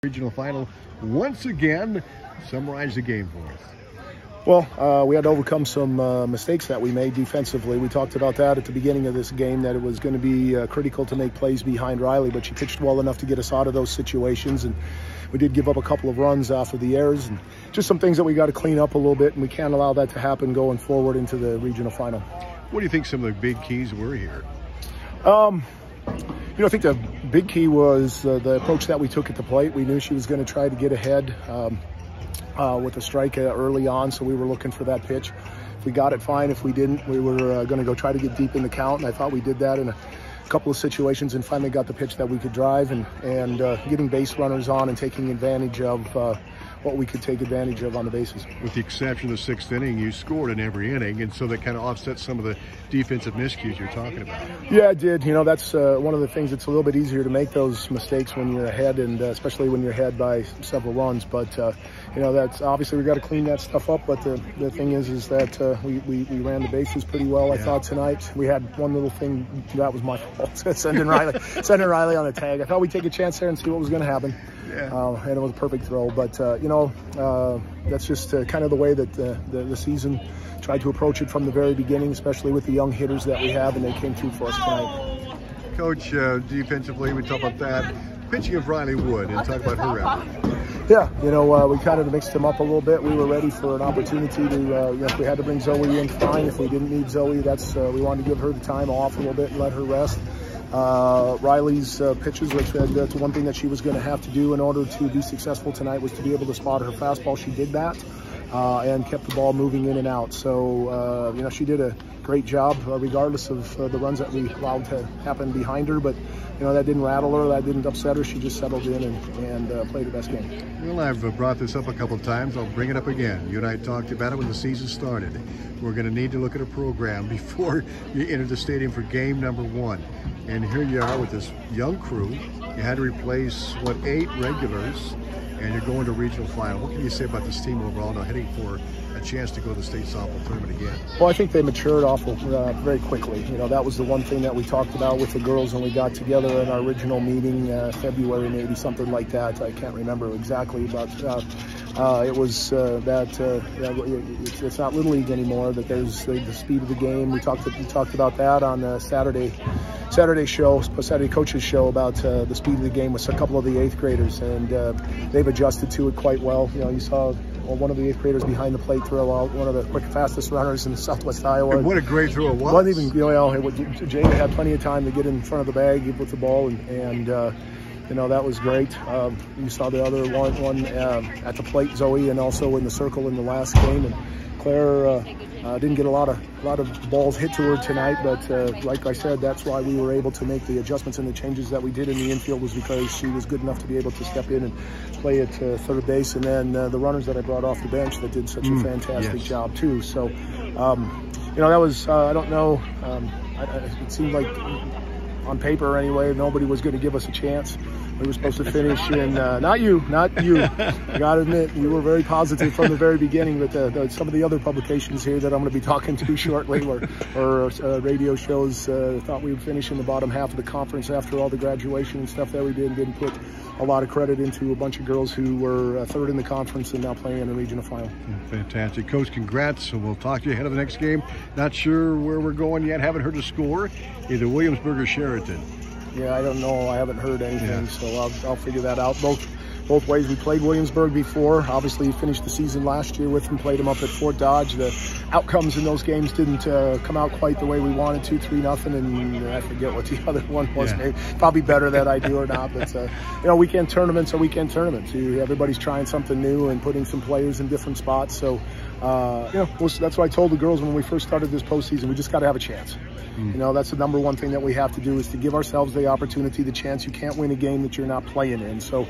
Regional final once again. Summarize the game for us. Well, we had to overcome some mistakes that we made defensively. We talked about that at the beginning of this game, that it was going to be critical to make plays behind Riley, but she pitched well enough to get us out of those situations, and we did give up a couple of runs after the errors, and just some things that we got to clean up a little bit, and we can't allow that to happen going forward into the regional final. What do you think some of the big keys were here? I think the big key was the approach that we took at the plate. We knew she was going to try to get ahead with a strike early on, so we were looking for that pitch. If we got it, fine. If we didn't, we were going to go try to get deep in the count, and I thought we did that in a couple of situations and finally got the pitch that we could drive, and getting base runners on and taking advantage of what we could take advantage of on the bases. With the exception of the sixth inning, you scored in every inning, and so that kind of offsets some of the defensive miscues you're talking about. Yeah, it did. That's one of the things. It's a little bit easier to make those mistakes when you're ahead, and especially when you're ahead by several runs. But that's obviously we got to clean that stuff up. But the thing is that we ran the bases pretty well. I thought tonight we had one little thing that was my fault, sending Riley on the tag. I thought we'd take a chance there and see what was going to happen. Yeah. And it was a perfect throw. But that's just kind of the way that the season tried to approach it from the very beginning, especially with the young hitters that we have, and they came through for us tonight. Coach, defensively, we talk about that. Pitching of Riley Wood, and talk about her effort. Yeah, we kind of mixed them up a little bit. We were ready for an opportunity to, if we had to bring Zoe in, fine. If we didn't need Zoe, we wanted to give her the time off a little bit and let her rest. Riley's pitches, which that's one thing that she was going to have to do in order to be successful tonight, was to be able to spot her fastball. She did that and kept the ball moving in and out. So, she did a great job regardless of the runs that we allowed to happen behind her. But, that didn't rattle her, that didn't upset her. She just settled in and played her best game. Well, I've brought this up a couple of times. I'll bring it up again. You and I talked about it when the season started. We're going to need to look at a program before you enter the stadium for game number 1. And here you are with this young crew. You had to replace, 8 regulars, and you're going to regional final. What can you say about this team overall now, heading for a chance to go to the state softball tournament again? Well, I think they matured very quickly. That was the one thing that we talked about with the girls when we got together in our original meeting, February maybe, something like that. I can't remember exactly, but it was it's not Little League anymore, that there's the speed of the game. We talked about that on the Saturday coaches show about the speed of the game with a couple of the 8th graders, and they've adjusted to it quite well. You saw one of the 8th graders behind the plate throw out one of the fastest runners in Southwest Iowa. And what a great throw it was. Wasn't even, Jada had plenty of time to get in front of the bag with the ball, and that was great. You saw the other one at the plate, Zoe, and also in the circle in the last game. And Claire didn't get a lot of balls hit to her tonight, but like I said, that's why we were able to make the adjustments and the changes that we did in the infield, was because she was good enough to be able to step in and play at third base. And then the runners that I brought off the bench that did such a fantastic job too. So, that was, I don't know, it seemed like on paper anyway, nobody was going to give us a chance. We were supposed to finish in, not you. I gotta admit, you were very positive from the very beginning, but some of the other publications here that I'm going to be talking to shortly, or radio shows, thought we would finish in the bottom half of the conference after all the graduation and stuff that we did, and didn't put a lot of credit into a bunch of girls who were 3rd in the conference and now playing in a regional final. Fantastic. Coach, congrats. We'll talk to you ahead of the next game. Not sure where we're going yet. Haven't heard the score, either Williamsburg or Sheraton. Yeah, I don't know. I haven't heard anything, so I'll figure that out. Both ways. We played Williamsburg before. Obviously, finished the season last year with them, played them up at Fort Dodge. The outcomes in those games didn't come out quite the way we wanted to, 3-0, and I forget what the other one was. Maybe, probably better that I do or not, but weekend tournaments are weekend tournaments. Everybody's trying something new and putting some players in different spots. So, that's what I told the girls when we first started this postseason. We just got to have a chance. That's the number one thing that we have to do, is to give ourselves the opportunity, the chance. You can't win a game that you're not playing in. So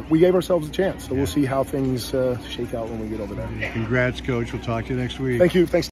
we gave ourselves a chance. So we'll see how things shake out when we get over there. Congrats, Coach. We'll talk to you next week. Thank you. Thanks.